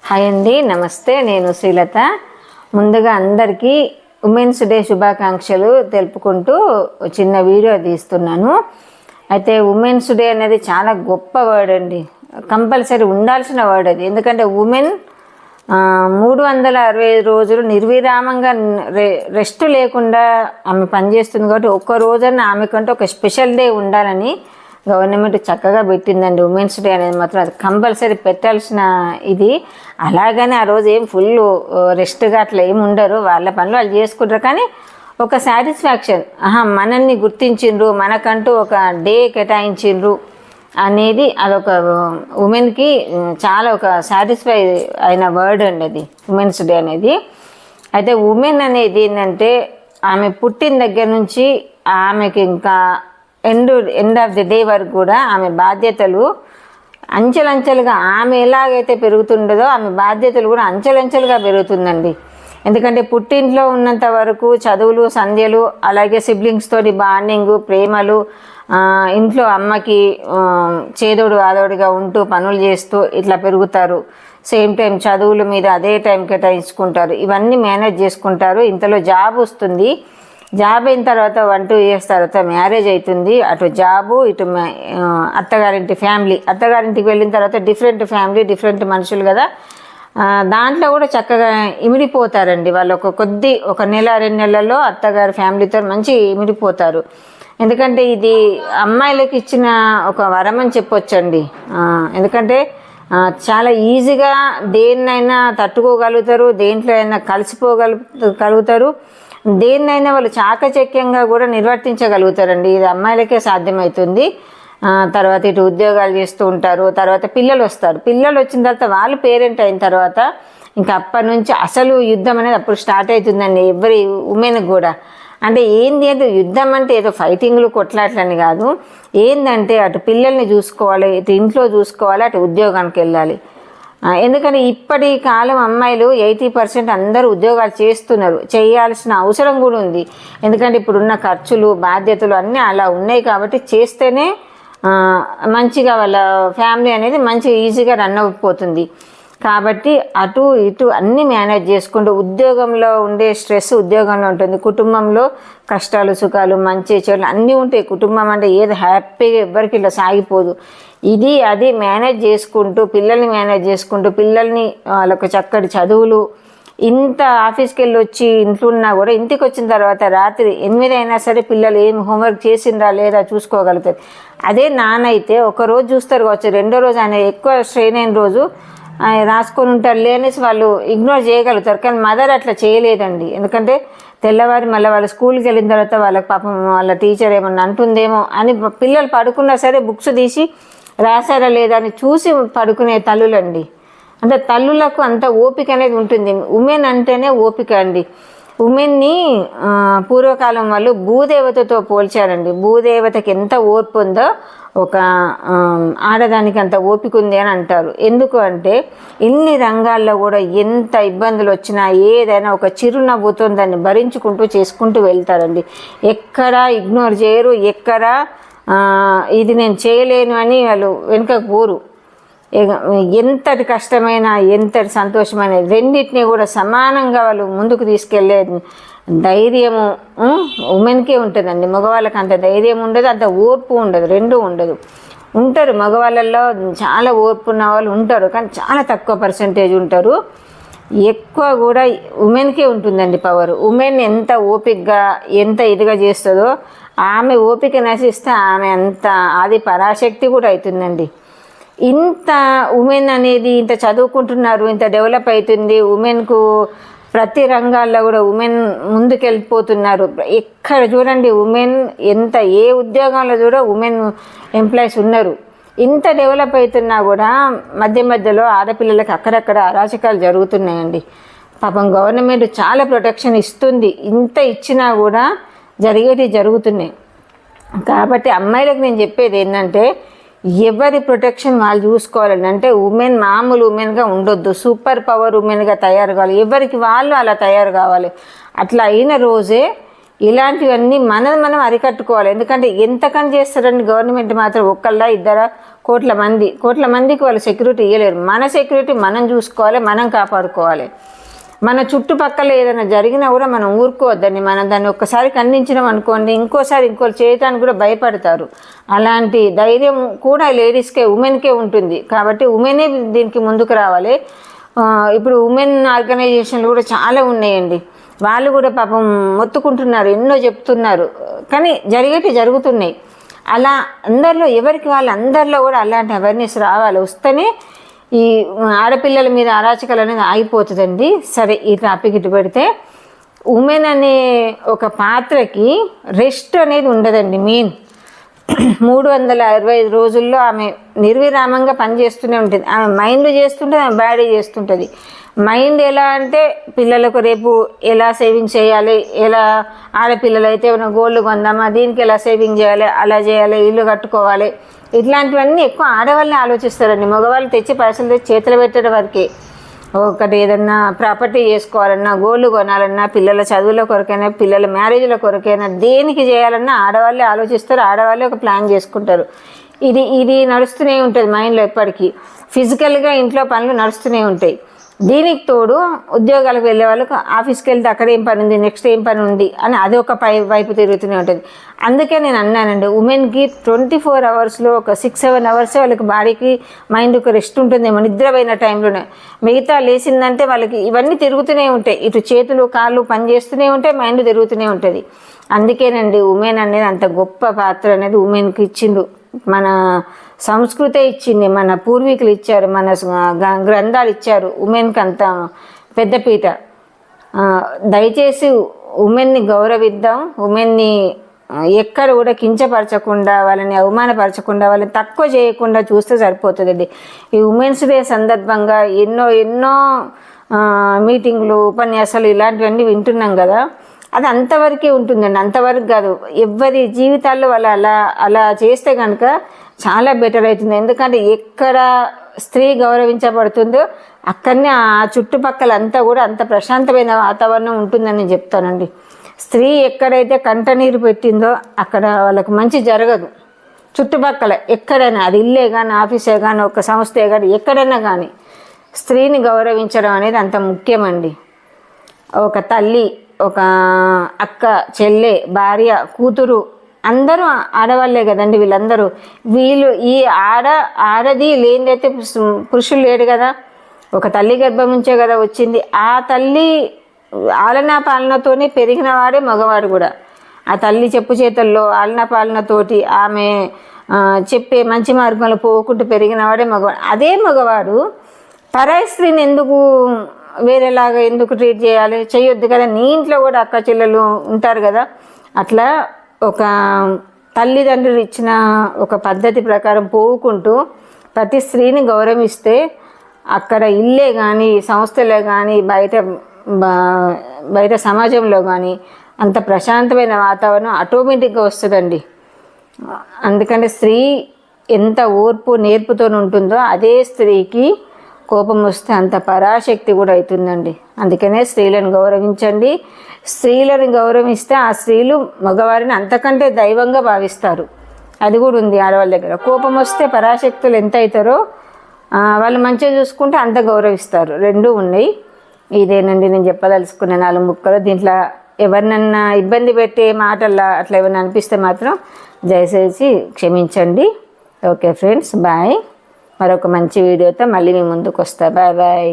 Hi అండి, నమస్తే. నేను శ్రీలత. ముందుగా అందరికీ ఉమెన్స్ డే శుభాకాంక్షలు తెలుపుకుంటూ చిన్న వీడియో తీస్తున్నాను. అయితే ఉమెన్స్ డే అనేది చాలా గొప్ప వర్డ్ అండి, కంపల్సరీ ఉండాల్సిన వర్డ్ అది. ఎందుకంటే ఉమెన్ 365 రోజులు నిర్విరామంగా రెస్ట్ లేకుండా ఆమె పనిచేస్తుంది. కాబట్టి ఒక్క రోజన్నా ఆమెకంటే ఒక స్పెషల్ డే ఉండాలని గవర్నమెంట్ చక్కగా పెట్టిందండి. ఉమెన్స్ డే అనేది మాత్రం అది కంపల్సరీ పెట్టాల్సిన ఇది. అలాగని ఆ రోజు ఏం ఫుల్ రెస్ట్గా అట్లా ఏమి ఉండరు, వాళ్ళ పనులు వాళ్ళు చేసుకుంటారు. కానీ ఒక సాటిస్ఫాక్షన్, మనల్ని గుర్తించిండ్రు, మనకంటూ ఒక డే కేటాయించిండ్రు అనేది అదొక ఉమెన్కి చాలా ఒక సాటిస్ఫై అయిన వర్డ్ అండి అది ఉమెన్స్ డే అనేది. అయితే ఉమెన్ అనేది ఏంటంటే ఆమె పుట్టిన దగ్గర నుంచి ఆమెకి ఇంకా ఎండ్ ఆఫ్ ది డే వరకు కూడా ఆమె బాధ్యతలు అంచెలంచెలుగా, ఆమె ఎలాగైతే పెరుగుతుండదో ఆమె బాధ్యతలు కూడా అంచెలంచెలుగా పెరుగుతుందండి. ఎందుకంటే పుట్టింట్లో ఉన్నంత వరకు చదువులు, సంధ్యలు, అలాగే సిబ్లింగ్స్ తోటి బాండింగు, ప్రేమలు, ఇంట్లో అమ్మకి చేదోడు ఆదోడుగా ఉంటూ పనులు చేస్తూ ఇట్లా పెరుగుతారు. సేమ్ టైం చదువుల మీద అదే టైం కేటాయించుకుంటారు. ఇవన్నీ మేనేజ్ చేసుకుంటారు. ఇంతలో జాబ్ వస్తుంది. జాబ్ అయిన తర్వాత 1-2 years తర్వాత మ్యారేజ్ అవుతుంది. అటు జాబు, ఇటు అత్తగారింటి ఫ్యామిలీ. అత్తగారింటికి వెళ్ళిన తర్వాత డిఫరెంట్ ఫ్యామిలీ, డిఫరెంట్ మనుషులు కదా, దాంట్లో కూడా చక్కగా ఇమిడిపోతారండి. వాళ్ళు ఒక నెల 2 నెలల్లో అత్తగారి ఫ్యామిలీతో మంచి ఇమిడిపోతారు. ఎందుకంటే ఇది అమ్మాయిలకు ఇచ్చిన ఒక వరం అని చెప్పొచ్చండి. ఎందుకంటే చాలా ఈజీగా దేన్నైనా తట్టుకోగలుగుతారు, దేంట్లో అయినా కలిసిపోగలుగుతారు, దేన్నైనా వాళ్ళు చాకచక్యంగా కూడా నిర్వర్తించగలుగుతారండి. ఇది అమ్మాయిలకే సాధ్యమవుతుంది. తర్వాత ఇటు ఉద్యోగాలు చేస్తూ ఉంటారు. తర్వాత పిల్లలు వస్తారు. పిల్లలు వచ్చిన తర్వాత వాళ్ళు పేరెంట్ అయిన తర్వాత ఇంకా అప్పటి నుంచి అసలు యుద్ధం అనేది అప్పుడు స్టార్ట్ అవుతుందండి ఎవరి ఉమెన్కి కూడా. అంటే ఏంది అంటే యుద్ధం అంటే ఏదో ఫైటింగ్లు కొట్లాట్లని కాదు. ఏంటంటే అటు పిల్లల్ని చూసుకోవాలి, ఇటు ఇంట్లో చూసుకోవాలి, అటు ఉద్యోగానికి వెళ్ళాలి. ఎందుకంటే ఇప్పటి కాలం అమ్మాయిలు 80% అందరూ ఉద్యోగాలు చేస్తున్నారు, చేయాల్సిన అవసరం కూడా ఉంది. ఎందుకంటే ఇప్పుడున్న ఖర్చులు, బాధ్యతలు అన్నీ అలా ఉన్నాయి. కాబట్టి చేస్తేనే మంచిగా వాళ్ళ ఫ్యామిలీ అనేది మంచిగా ఈజీగా రన్ అయిపోతుంది. కాబట్టి అటు ఇటు అన్నీ మేనేజ్ చేసుకుంటూ, ఉద్యోగంలో ఉండే స్ట్రెస్ ఉద్యోగంలో ఉంటుంది, కుటుంబంలో కష్టాలు సుఖాలు మంచి చెడులు అన్నీ ఉంటాయి. కుటుంబం అంటే ఏది హ్యాపీగా ఎవ్వరికి ఇలా సాగిపోదు. ఇది అది మేనేజ్ చేసుకుంటూ, పిల్లల్ని మేనేజ్ చేసుకుంటూ, పిల్లల్ని వాళ్ళకు చక్కటి చదువులు, ఇంత ఆఫీస్కి వెళ్ళి వచ్చి ఇంట్లో ఉన్నా కూడా ఇంటికి వచ్చిన తర్వాత రాత్రి 8 అయినా సరే పిల్లలు ఏం హోంవర్క్ చేసిండ్రా లేదా చూసుకోగలుగుతారు. అదే నాన్న అయితే ఒకరోజు చూస్తారు కావచ్చు, 2వ రోజు ఆయన ఎక్కువ స్ట్రెయిన్ అయిన రోజు రాసుకొని ఉంటారు లేనేసి వాళ్ళు ఇగ్నోర్ చేయగలుగుతారు. కానీ మదర్ అట్లా చేయలేదండి. ఎందుకంటే తెల్లవారి మళ్ళీ వాళ్ళ స్కూల్కి వెళ్ళిన తర్వాత వాళ్ళకి పాపం వాళ్ళ టీచర్ ఏమన్నా అంటుందేమో అని పిల్లలు పడుకున్నా సరే బుక్స్ తీసి రాశారా లేదా అని చూసి పడుకునే తల్లులండి. అంటే తల్లులకు అంత ఓపిక అనేది ఉంటుంది. ఉమెన్ అంటేనే ఓపిక అండి. ఉమెన్ని పూర్వకాలం వాళ్ళు భూదేవతతో పోల్చారండి. భూదేవతకి ఎంత ఓర్పు ఉందో ఒక ఆడదానికి అంత ఓపిక ఉంది అని అంటారు. ఎందుకు అంటే ఇన్ని రంగాల్లో కూడా ఎంత ఇబ్బందులు వచ్చినా ఏదైనా ఒక చిరునవ్వుతో దాన్ని భరించుకుంటూ చేసుకుంటూ వెళ్తారండి. ఎక్కడా ఇగ్నోర్ చేయరు, ఎక్కడా ఇది నేను చేయలేను అని వాళ్ళు వెనుకకు పోరు. ఎంతటి కష్టమైన ఎంతటి సంతోషమైన రెండింటినీ కూడా సమానంగా వాళ్ళు ముందుకు తీసుకెళ్లే ధైర్యము ఉమెన్కే ఉంటుందండి. మగవాళ్ళకి అంత ధైర్యం ఉండదు, అంత ఓర్పు ఉండదు, రెండూ ఉండదు. ఉంటారు మగవాళ్ళల్లో చాలా ఓర్పు ఉన్న వాళ్ళు ఉంటారు, కానీ చాలా తక్కువ పర్సంటేజ్ ఉంటారు. ఎక్కువ కూడా ఉమెన్కే ఉంటుందండి పవర్. ఉమెన్ ఎంత ఓపికగా ఎంత ఇదిగా చేస్తుందో ఆమె ఓపిక నశిస్తే ఆమె అంత ఆది పరాశక్తి కూడా అవుతుందండి. ఇంత ఉమెన్ అనేది ఇంత చదువుకుంటున్నారు, ఇంత డెవలప్ అవుతుంది. ఉమెన్కు ప్రతి రంగాల్లో కూడా ఉమెన్ ముందుకెళ్ళిపోతున్నారు. ఎక్కడ చూడండి ఉమెన్ ఎంత, ఏ ఉద్యోగంలో కూడా ఉమెన్ ఎంప్లాయీస్ ఉన్నారు. ఇంత డెవలప్ అవుతున్నా కూడా మధ్యలో ఆడపిల్లలకి అక్కడక్కడ అరాచకాలు జరుగుతున్నాయండి. పాపం గవర్నమెంట్ చాలా ప్రొటెక్షన్ ఇస్తుంది, ఇంత ఇచ్చినా కూడా జరుగుతున్నాయి. కాబట్టి అమ్మాయిలకు నేను చెప్పేది ఏంటంటే ఎవరి ప్రొటెక్షన్ వాళ్ళు చూసుకోవాలని. అంటే ఉమెన్ మామూలు ఉమెన్గా ఉండొద్దు, సూపర్ పవర్ ఉమెన్గా తయారు కావాలి. ఎవరికి వాళ్ళు అలా తయారు కావాలి. అట్లా అయిన రోజే ఇలాంటివన్నీ మనం అరికట్టుకోవాలి. ఎందుకంటే ఎంతకని చేస్తారండి గవర్నమెంట్ మాత్రం, ఒక్కళ్ళ ఇద్దరా కోట్ల మందికి వాళ్ళు సెక్యూరిటీ ఇవ్వలేరు. మన సెక్యూరిటీ మనం చూసుకోవాలి, మనం కాపాడుకోవాలి. మన చుట్టుపక్కల ఏదైనా జరిగినా కూడా మనం ఊరుకోవద్దని, మనం దాన్ని ఒక్కసారి ఖండించినాం అనుకోండి, ఇంకోసారి ఇంకోరు చేయటానికి కూడా భయపడతారు. అలాంటి ధైర్యం కూడా లేడీస్కే, ఉమెన్కే ఉంటుంది. కాబట్టి ఉమెనే దీనికి ముందుకు రావాలి. ఇప్పుడు ఉమెన్ ఆర్గనైజేషన్లు కూడా చాలా ఉన్నాయండి. వాళ్ళు కూడా పాపం మొత్తుకుంటున్నారు, ఎన్నో చెప్తున్నారు, కానీ జరుగుతున్నాయి. అలా అందరిలో ఎవరికి వాళ్ళు అందరిలో కూడా అలాంటి అవేర్నెస్ రావాలి. వస్తేనే ఈ ఆడపిల్లల మీద అరాచకాలు అనేది ఆగిపోతుందండి. సరే, ఈ టాపిక్ ఇటు పెడితే, ఉమెన్ అనే ఒక పాత్రకి రెస్ట్ అనేది ఉండదండి. మెయిన్ 365 రోజుల్లో ఆమె నిర్విరామంగా పనిచేస్తూనే ఉంటుంది. ఆమె మైండ్ చేస్తుంటుంది, ఆమె బాడీ చేస్తుంటుంది. మైండ్ ఎలా అంటే పిల్లలకు రేపు ఎలా సేవింగ్ చేయాలి, ఎలా ఆడపిల్లలు అయితే ఏమైనా గోల్డ్ కొందామా, దీనికి ఎలా సేవింగ్ చేయాలి, అలా చేయాలి, ఇల్లు కట్టుకోవాలి, ఇట్లాంటివన్నీ ఎక్కువ ఆడవాళ్ళని ఆలోచిస్తారండి. మగవాళ్ళు తెచ్చి పైసలు తెచ్చి చేతులు పెట్టడం వరకే. ఒకటి ఏదన్నా ప్రాపర్టీ చేసుకోవాలన్నా, గోల్డ్ కొనాలన్నా, పిల్లల చదువుల కొరకైనా, పిల్లల మ్యారేజ్ల కొరకైనా, దేనికి చేయాలన్నా ఆడవాళ్ళే ఆలోచిస్తారు, ఆడవాళ్ళే ఒక ప్లాన్ చేసుకుంటారు. ఇది నడుస్తూనే ఉంటుంది మైండ్లో ఎప్పటికీ. ఫిజికల్గా ఇంట్లో పనులు నడుస్తూనే ఉంటాయి. దీనికి తోడు ఉద్యోగాలకు వెళ్ళే వాళ్ళకు ఆఫీస్కి వెళ్తే అక్కడ ఏం పని ఉంది, నెక్స్ట్ ఏం పని ఉంది అని అది ఒక వైపు తిరుగుతూనే ఉంటుంది. అందుకే నేను అన్నానండి, ఉమెన్కి 24 అవర్స్లో ఒక 6-7 అవర్స్ వాళ్ళకి బాడీకి మైండ్కి రెస్ట్ ఉంటుందేమో నిద్రపోయిన టైంలోనే. మిగతా లేచిందంటే వాళ్ళకి ఇవన్నీ తిరుగుతూనే ఉంటాయి. ఇటు చేతులు కాళ్ళు పని చేస్తూనే ఉంటాయి, మైండ్ తిరుగుతూనే ఉంటుంది. అందుకేనండి ఉమెన్ అనేది అంత గొప్ప పాత్ర అనేది ఉమెన్కి ఇచ్చిండు. మన సంస్కృతే ఇచ్చింది, మన పూర్వీకులు ఇచ్చారు, మన గ్రంథాలు ఇచ్చారు ఉమెన్కి అంత పెద్దపీట. దయచేసి ఉమెన్ని గౌరవిద్దాం. ఉమెన్ని ఎక్కడ కూడా కించపరచకుండా, వాళ్ళని అవమానపరచకుండా, వాళ్ళని తక్కువ చేయకుండా చూస్తే సరిపోతుందండి. ఈ ఉమెన్స్ డే సందర్భంగా ఎన్నో మీటింగ్లు, ఉపన్యాసాలు ఇలాంటివన్నీ వింటున్నాం కదా, అది అంతవరకే ఉంటుందండి. అంతవరకు కాదు, ఎవరి జీవితాల్లో వాళ్ళు అలా చేస్తే కనుక చాలా బెటర్ అవుతుంది. ఎందుకంటే ఎక్కడ స్త్రీ గౌరవించబడుతుందో అక్కడనే ఆ చుట్టుపక్కల అంతా కూడా అంత ప్రశాంతమైన వాతావరణం ఉంటుందని నేను చెప్తానండి. స్త్రీ ఎక్కడైతే కంటనీరు పెట్టిందో అక్కడ వాళ్ళకు మంచి జరగదు. చుట్టుపక్కల ఎక్కడైనా, అది ఇల్లే కానీ, ఆఫీసే కానీ, ఒక సంస్థే కానీ, ఎక్కడైనా కానీ స్త్రీని గౌరవించడం అనేది అంత ముఖ్యమండి. ఒక తల్లి, ఒక అక్క, చెల్లె, భార్య, కూతురు అందరూ ఆడవాళ్ళే కదండి. వీళ్ళు ఈ ఆడది లేనిదైతే పురుషులు లేడు కదా. ఒక తల్లి గర్భం నుంచే కదా వచ్చింది. ఆ తల్లి ఆలనా పాలనతోనే పెరిగిన వాడే మగవాడు కూడా. ఆ తల్లి చెప్పు చేతల్లో ఆలనా పాలనతోటి ఆమె చెప్పే మంచి మార్గంలో పోకుంటూ పెరిగిన వాడే మగవాడు. అదే మగవాడు పరాయి స్త్రీని వేరేలాగా ఎందుకు ట్రీట్ చేయాలి? చేయొద్దు కదా. నీ ఇంట్లో కూడా అక్క చెల్లెలు ఉంటారు కదా. అట్లా ఒక తల్లిదండ్రులు ఇచ్చిన ఒక పద్ధతి ప్రకారం పోవుకుంటూ ప్రతి స్త్రీని గౌరవిస్తే అక్కడ ఇల్లే కానీ, సంస్థలే కానీ, బయట సమాజంలో కానీ అంత ప్రశాంతమైన వాతావరణం ఆటోమేటిక్గా వస్తుందండి. అందుకని స్త్రీ ఎంత ఓర్పు నేర్పుతో ఉంటుందో అదే స్త్రీకి కోపం వస్తే అంత పరాశక్తి కూడా అవుతుందండి. అందుకనే స్త్రీలను గౌరవించండి. స్త్రీలను గౌరవిస్తే ఆ స్త్రీలు మగవారిని అంతకంటే దైవంగా భావిస్తారు. అది కూడా ఉంది ఆడవాళ్ళ దగ్గర. కోపం వస్తే పరాశక్తులు ఎంత అవుతారో వాళ్ళు మంచిగా చూసుకుంటే అంత గౌరవిస్తారు. రెండూ ఉన్నాయి. ఇదేనండి నేను చెప్పదలుచుకున్న 4 ముక్కలు. దీంట్లో ఎవరినన్నా ఇబ్బంది పెట్టే మాటల్లో అట్లా ఏమైనా అనిపిస్తే మాత్రం దయచేసి క్షమించండి. Okay friends, bye. మరొక మంచి వీడియోతో మళ్ళీ మీ ముందుకు వస్తా. Bye bye.